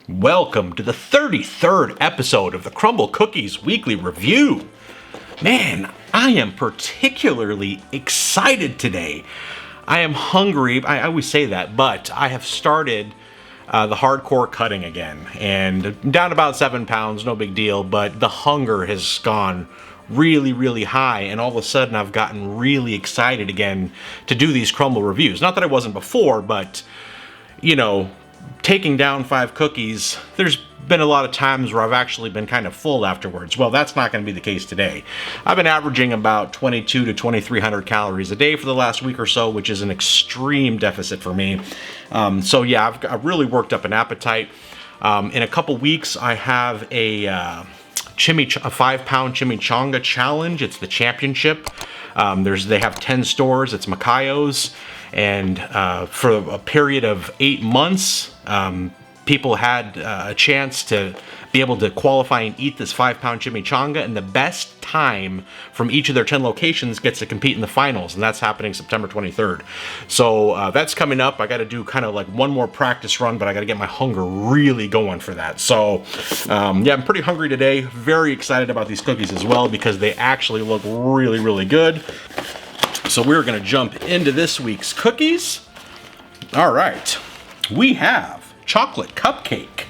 Welcome to the 33rd episode of the Crumbl Cookies Weekly Review. Man, I am particularly excited today. I am hungry, I always say that, but I have started the hardcore cutting again. And down about 7 pounds, no big deal, but the hunger has gone really high, and all of a sudden I've gotten really excited again to do these Crumbl reviews. Not that I wasn't before, but, you know, taking down 5 cookies, there's been a lot of times where I've actually been kind of full afterwards. Well, that's not going to be the case today. I've been averaging about 22 to 2,300 calories a day for the last week or so, which is an extreme deficit for me. So yeah, I've really worked up an appetite. In a couple weeks, I have a 5-pound chimichanga challenge. It's the championship. They have 10 stores. It's Macayo's. And for a period of 8 months, people had a chance to be able to qualify and eat this 5-pound chimichanga, and the best time from each of their 10 locations gets to compete in the finals, and that's happening September 23rd. So that's coming up. I got to do kind of like one more practice run, but I got to get my hunger really going for that. So yeah, I'm pretty hungry today. Very excited about these cookies as well because they actually look really good. So we're going to jump into this week's cookies. All right, we have chocolate cupcake,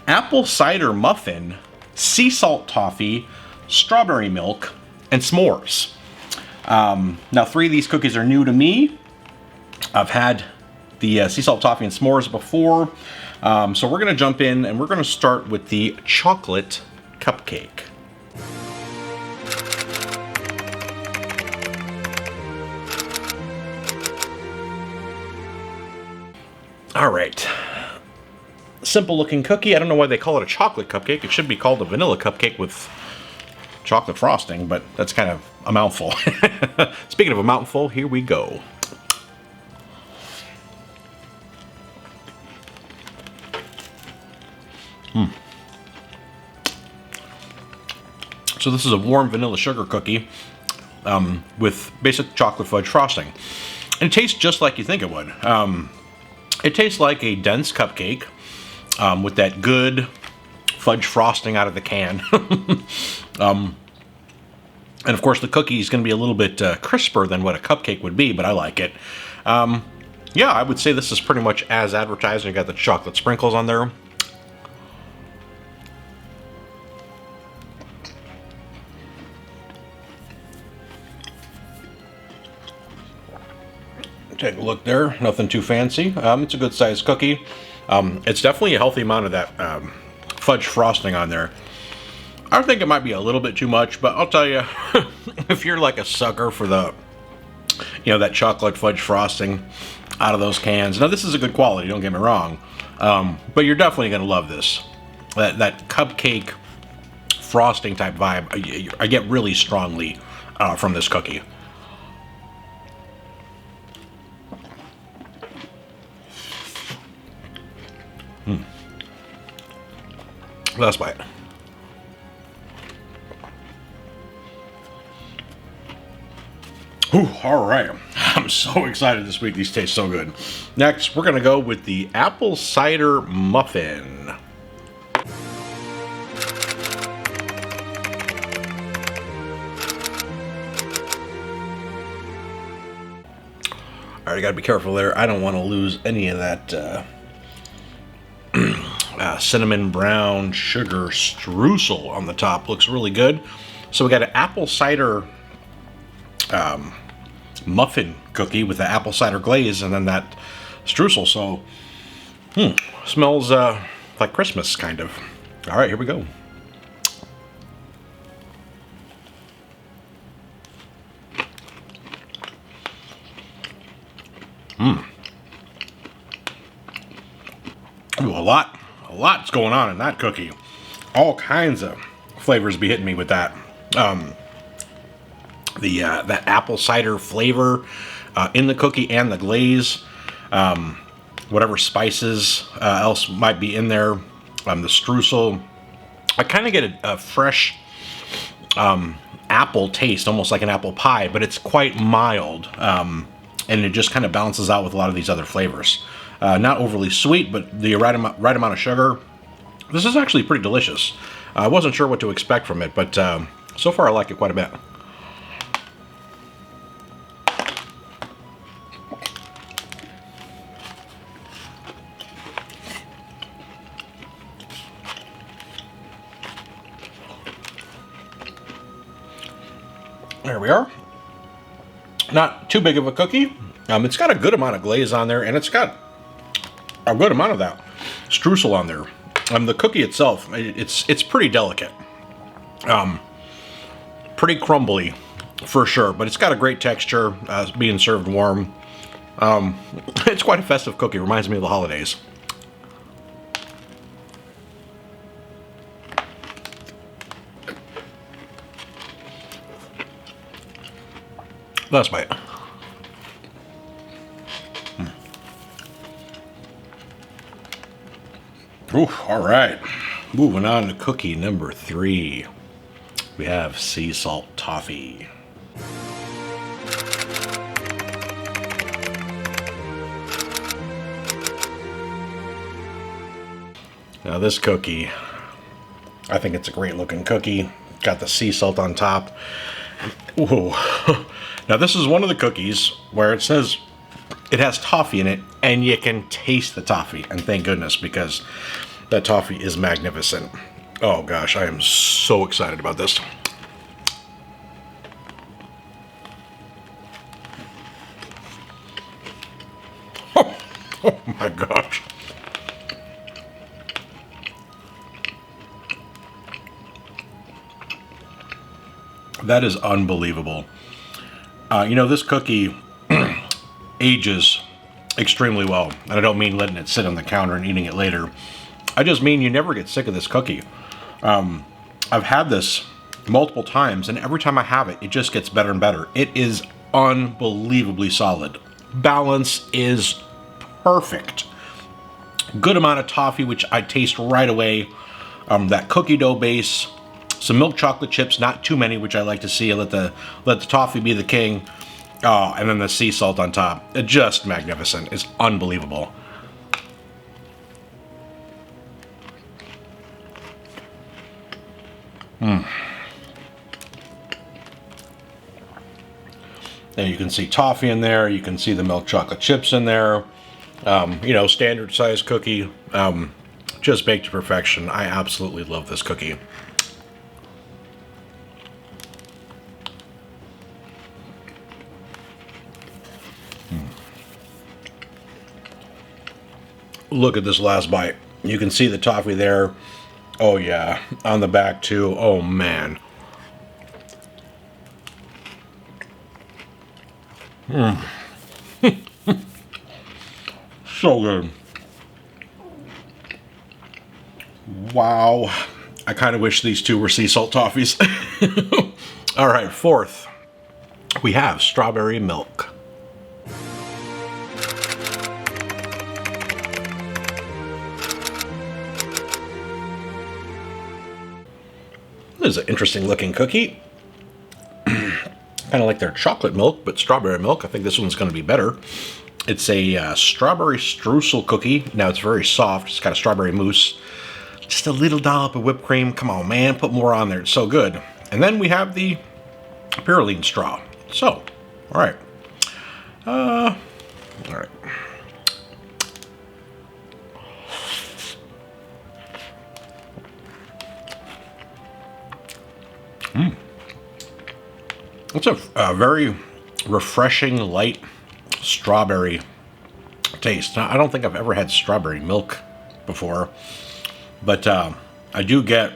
apple cider muffin, sea salt toffee, strawberry milk, and s'mores. Now 3 of these cookies are new to me. I've had the sea salt toffee and s'mores before. So we're going to jump in and we're going to start with the chocolate cupcake. All right, simple looking cookie. I don't know why they call it a chocolate cupcake. It should be called a vanilla cupcake with chocolate frosting, but that's kind of a mouthful. Speaking of a mouthful, here we go. So this is a warm vanilla sugar cookie with basic chocolate fudge frosting. And it tastes just like you think it would. It tastes like a dense cupcake with that good fudge frosting out of the can. And of course the cookie is going to be a little bit crisper than what a cupcake would be, but I like it. Yeah, I would say this is pretty much as advertised. You got the chocolate sprinkles on there. Take a look there, nothing too fancy. It's a good sized cookie. It's definitely a healthy amount of that fudge frosting on there. I think it might be a little bit too much, but I'll tell you, if you're like a sucker for the, that chocolate fudge frosting out of those cans. Now this is a good quality, don't get me wrong, but you're definitely gonna love this. That cupcake frosting type vibe, I get really strongly from this cookie. Last bite. Ooh, all right. I'm so excited this week. These taste so good. Next, we're going to go with the apple cider muffin. All right, I got to be careful there. I don't want to lose any of that cinnamon brown sugar streusel on the top. Looks really good. So we got an apple cider muffin cookie with the apple cider glaze and then that streusel. So smells like Christmas kind of. All right, here we go. Ooh, a lot's going on in that cookie. All kinds of flavors be hitting me with that. That apple cider flavor in the cookie and the glaze. Whatever spices else might be in there. The streusel. I kind of get a fresh apple taste, almost like an apple pie, but it's quite mild. And it just kind of balances out with a lot of these other flavors. Not overly sweet, but the right amount of sugar. This is actually pretty delicious. I wasn't sure what to expect from it, but so far I like it quite a bit. There we are. Not too big of a cookie. It's got a good amount of glaze on there, and it's got a good amount of that streusel on there. The cookie itself, it's pretty delicate. Pretty crumbly, for sure, but it's got a great texture, being served warm. It's quite a festive cookie. Reminds me of the holidays. Last bite. Ooh, all right. Moving on to cookie number 3. We have sea salt toffee. Now this cookie, I think it's a great looking cookie. Got the sea salt on top. Ooh. Now this is one of the cookies where it says it has toffee in it, and you can taste the toffee. And thank goodness, because that toffee is magnificent. Oh gosh, I am so excited about this. Oh my gosh. That is unbelievable. This cookie ages extremely well. And I don't mean letting it sit on the counter and eating it later. I just mean you never get sick of this cookie. I've had this multiple times, and every time I have it, it just gets better and better. It is unbelievably solid. Balance is perfect. Good amount of toffee, which I taste right away. That cookie dough base. Some milk chocolate chips, not too many, which I like to see. Let the toffee be the king. Oh, and then the sea salt on top. Just magnificent. It's unbelievable. And you can see toffee in there. You can see the milk chocolate chips in there. Standard size cookie. Just baked to perfection. I absolutely love this cookie. Look at this last bite. You can see the toffee there. Oh yeah, on the back too. Oh man. So good. Wow. I kind of wish these two were sea salt toffees. All right, 4th, we have strawberry milk. This is an interesting looking cookie. Kind of like their chocolate milk, but strawberry milk. I think this one's going to be better. It's a strawberry streusel cookie. Now it's very soft. It's got a strawberry mousse. Just a little dollop of whipped cream. Come on, man. Put more on there. It's so good. And then we have the Pyroline straw. So, all right. All right. It's a very refreshing, light strawberry taste. Now, I don't think I've ever had strawberry milk before, but I do get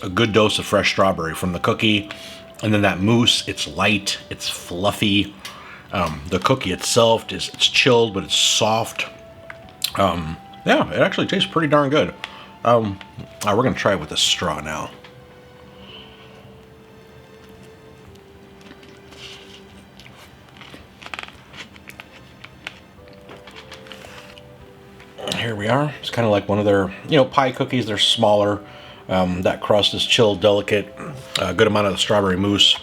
a good dose of fresh strawberry from the cookie. And then that mousse, it's light, it's fluffy. The cookie itself, it's chilled, but it's soft. Yeah, it actually tastes pretty darn good. We're going to try it with a straw now. Here we are. It's kind of like one of their, pie cookies. They're smaller. That crust is chilled, delicate. A good amount of the strawberry mousse.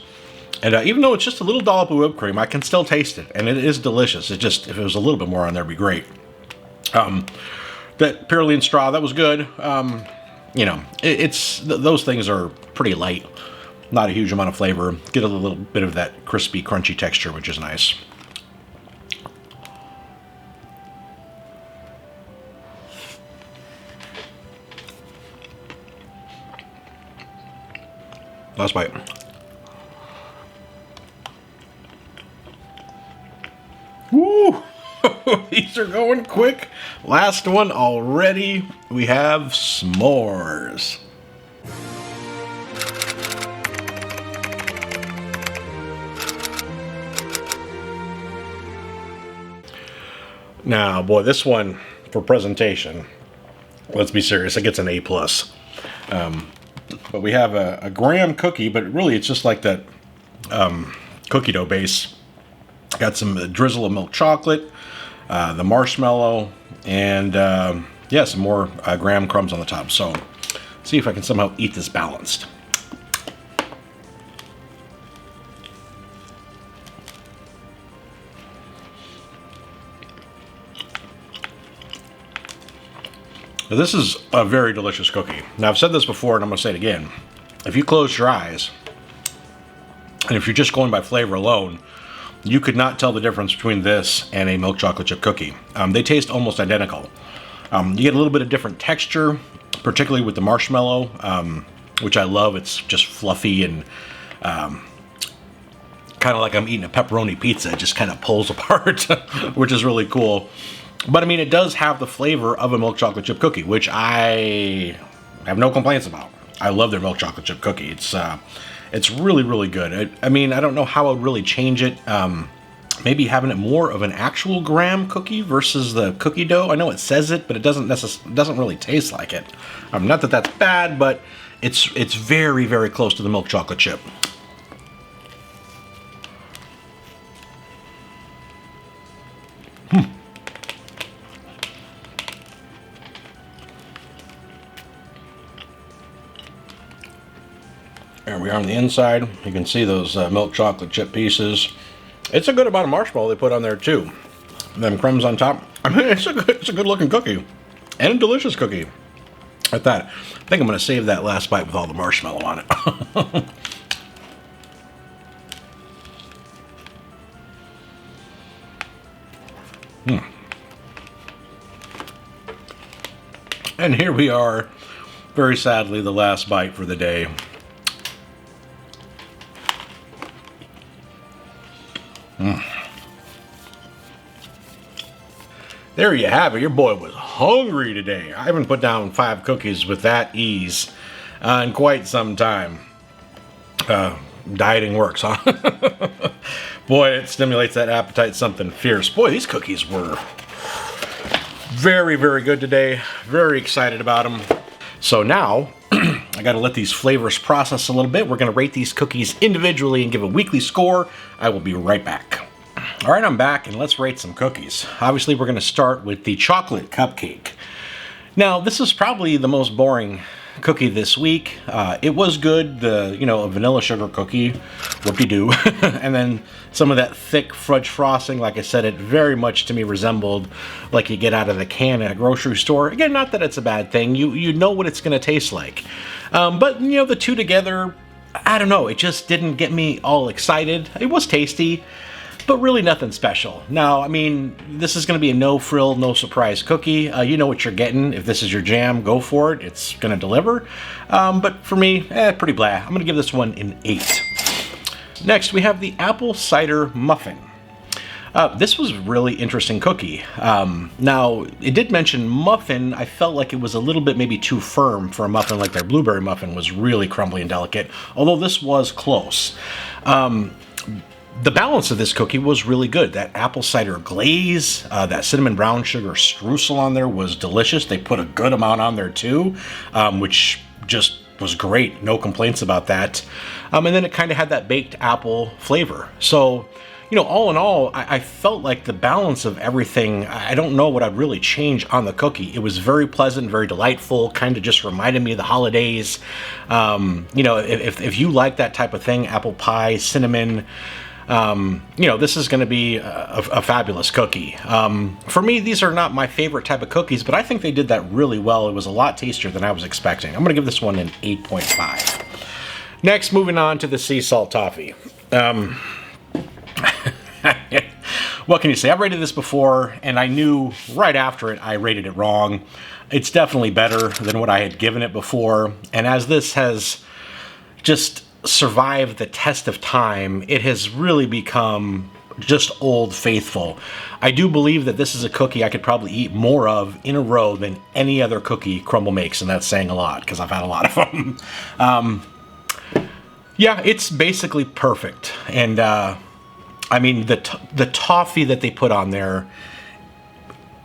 And even though it's just a little dollop of whipped cream, I can still taste it. And it is delicious. It just, if it was a little bit more on there, it'd be great. That Pyroline straw, that was good. You know, those things are pretty light. Not a huge amount of flavor. Get a little bit of that crispy, crunchy texture, which is nice. Last bite. Woo! These are going quick. Last one already. We have s'mores. Now, boy, this one for presentation, let's be serious, it gets an A+. But we have a graham cookie, but really it's just like that cookie dough base. Got some drizzle of milk chocolate, the marshmallow, and yeah, some more graham crumbs on the top. So, see if I can somehow eat this balanced. Now, this is a very delicious cookie. Now, I've said this before, and I'm going to say it again. If you close your eyes, and if you're just going by flavor alone, you could not tell the difference between this and a milk chocolate chip cookie. They taste almost identical. You get a little bit of different texture, particularly with the marshmallow, which I love. It's just fluffy and kind of like I'm eating a pepperoni pizza. It just kind of pulls apart, which is really cool. But I mean, it does have the flavor of a milk chocolate chip cookie, which I have no complaints about. I love their milk chocolate chip cookie. It's really, really good. I mean, I don't know how I would really change it. Maybe having it more of an actual graham cookie versus the cookie dough. I know it says it, but it doesn't really taste like it. Not that that's bad, but it's very, very close to the milk chocolate chip. There we are on the inside. You can see those milk chocolate chip pieces. It's a good amount of marshmallow they put on there too. And then crumbs on top. I mean, it's a good looking cookie. And a delicious cookie at that. I think I'm going to save that last bite with all the marshmallow on it. And here we are, very sadly, the last bite for the day. There you have it. Your boy was hungry today. I haven't put down 5 cookies with that ease in quite some time. Dieting works, huh? Boy, it stimulates that appetite something fierce. Boy, these cookies were very, very good today. Very excited about them. So now, I got to let these flavors process a little bit. We're going to rate these cookies individually and give a weekly score. I will be right back. All right, I'm back, and let's rate some cookies. Obviously, we're going to start with the chocolate cupcake. Now, this is probably the most boring cookie this week. It was good, a vanilla sugar cookie, whoop-de-doo, and then some of that thick fudge frosting. Like I said, it very much to me resembled like you get out of the can at a grocery store. Again, not that it's a bad thing. You know what it's going to taste like. But, the two together, I don't know. It just didn't get me all excited. It was tasty, but really nothing special. Now, I mean, this is going to be a no-frill, no-surprise cookie. You know what you're getting. If this is your jam, go for it. It's going to deliver. But for me, pretty blah. I'm going to give this one an 8. Next, we have the apple cider muffin. This was a really interesting cookie. Now, it did mention muffin. I felt like it was a little bit maybe too firm for a muffin, like their blueberry muffin was really crumbly and delicate, although this was close. The balance of this cookie was really good. That apple cider glaze, that cinnamon brown sugar streusel on there was delicious. They put a good amount on there too, which just was great. No complaints about that. And then it kind of had that baked apple flavor. So, all in all, I felt like the balance of everything, I don't know what I'd really change on the cookie. It was very pleasant, very delightful, kind of just reminded me of the holidays. If you like that type of thing, apple pie, cinnamon, this is going to be a fabulous cookie. For me, these are not my favorite type of cookies, but I think they did that really well. It was a lot tastier than I was expecting. I'm going to give this one an 8.5. Next, moving on to the sea salt toffee. What can you say? I've rated this before, and I knew right after it I rated it wrong. It's definitely better than what I had given it before, and as this has just survived the test of time, it has really become just old faithful. I do believe that this is a cookie I could probably eat more of in a row than any other cookie Crumbl makes, and that's saying a lot because I've had a lot of them. Yeah, it's basically perfect, and I mean, the toffee that they put on there,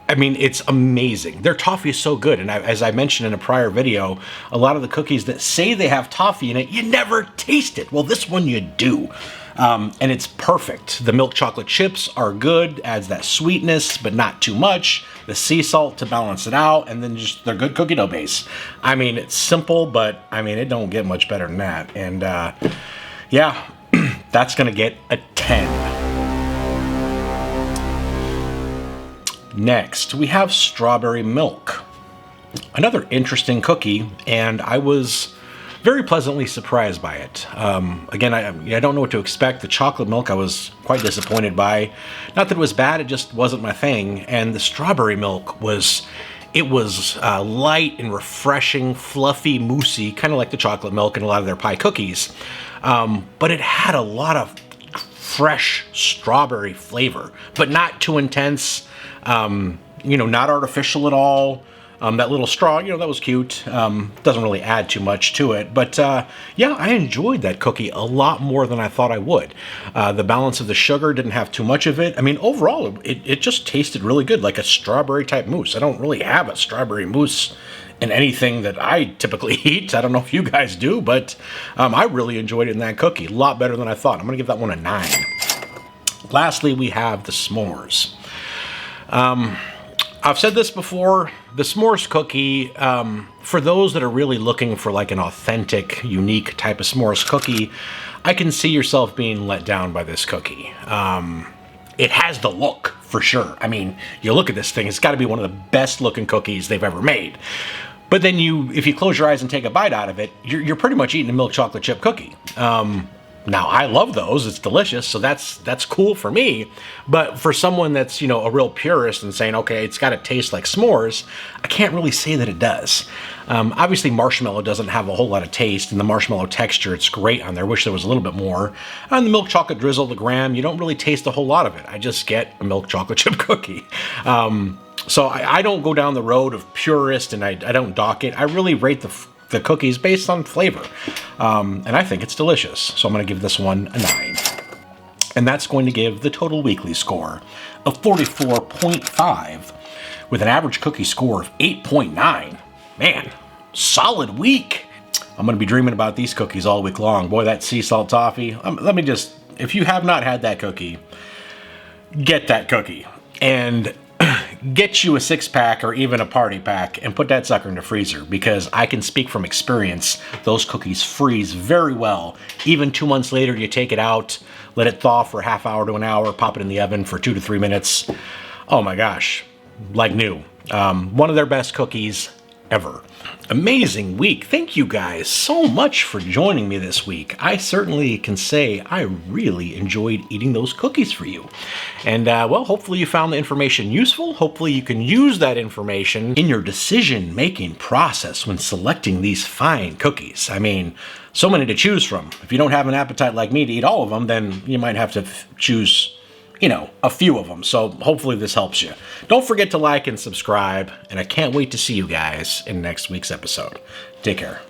I mean, it's amazing. Their toffee is so good, and as I mentioned in a prior video, a lot of the cookies that say they have toffee in it, you never taste it. Well, this one you do, and it's perfect. The milk chocolate chips are good, adds that sweetness, but not too much. The sea salt to balance it out, and then just their good cookie dough base. I mean, it's simple, but I mean, it don't get much better than that. And yeah, that's gonna get a 10. Next, we have strawberry milk. Another interesting cookie, and I was very pleasantly surprised by it. Again, I don't know what to expect. The chocolate milk I was quite disappointed by. Not that it was bad, it just wasn't my thing. And the strawberry milk was light and refreshing, fluffy, moussey, kind of like the chocolate milk and a lot of their pie cookies. But it had a lot of fresh strawberry flavor, but not too intense. Not artificial at all. That little straw, that was cute. Doesn't really add too much to it. But yeah, I enjoyed that cookie a lot more than I thought I would. The balance of the sugar didn't have too much of it. I mean, overall, it just tasted really good, like a strawberry type mousse. I don't really have a strawberry mousse in anything that I typically eat. I don't know if you guys do, but I really enjoyed it in that cookie. A lot better than I thought. I'm going to give that one a 9. Lastly, we have the s'mores. I've said this before, the s'mores cookie, for those that are really looking for like an authentic, unique type of s'mores cookie, I can see yourself being let down by this cookie. It has the look, for sure. I mean, you look at this thing, it's got to be one of the best looking cookies they've ever made. But then if you close your eyes and take a bite out of it, you're pretty much eating a milk chocolate chip cookie. Now, I love those. It's delicious, so that's cool for me. But for someone that's, a real purist and saying, okay, it's got to taste like s'mores, I can't really say that it does. Obviously, marshmallow doesn't have a whole lot of taste, and the marshmallow texture, it's great on there. Wish there was a little bit more. On the milk chocolate drizzle, the graham, you don't really taste a whole lot of it. I just get a milk chocolate chip cookie. So I don't go down the road of purist, and I don't dock it. I really rate the cookies based on flavor. And I think it's delicious. So I'm going to give this one a 9. And that's going to give the total weekly score of 44.5 with an average cookie score of 8.9. Man, solid week. I'm going to be dreaming about these cookies all week long. Boy, that sea salt toffee. If you have not had that cookie, get that cookie. And get you a 6-pack or even a party pack and put that sucker in the freezer, because I can speak from experience. Those cookies freeze very well. Even 2 months later, you take it out, let it thaw for a half hour to an hour, pop it in the oven for 2 to 3 minutes. Oh my gosh, like new. One of their best cookies ever. Amazing week. Thank you guys so much for joining me this week. I certainly can say I really enjoyed eating those cookies for you. And well, hopefully you found the information useful. Hopefully you can use that information in your decision-making process when selecting these fine cookies. I mean, so many to choose from. If you don't have an appetite like me to eat all of them, then you might have to choose a few of them. So hopefully this helps you. Don't forget to like and subscribe, and I can't wait to see you guys in next week's episode. Take care.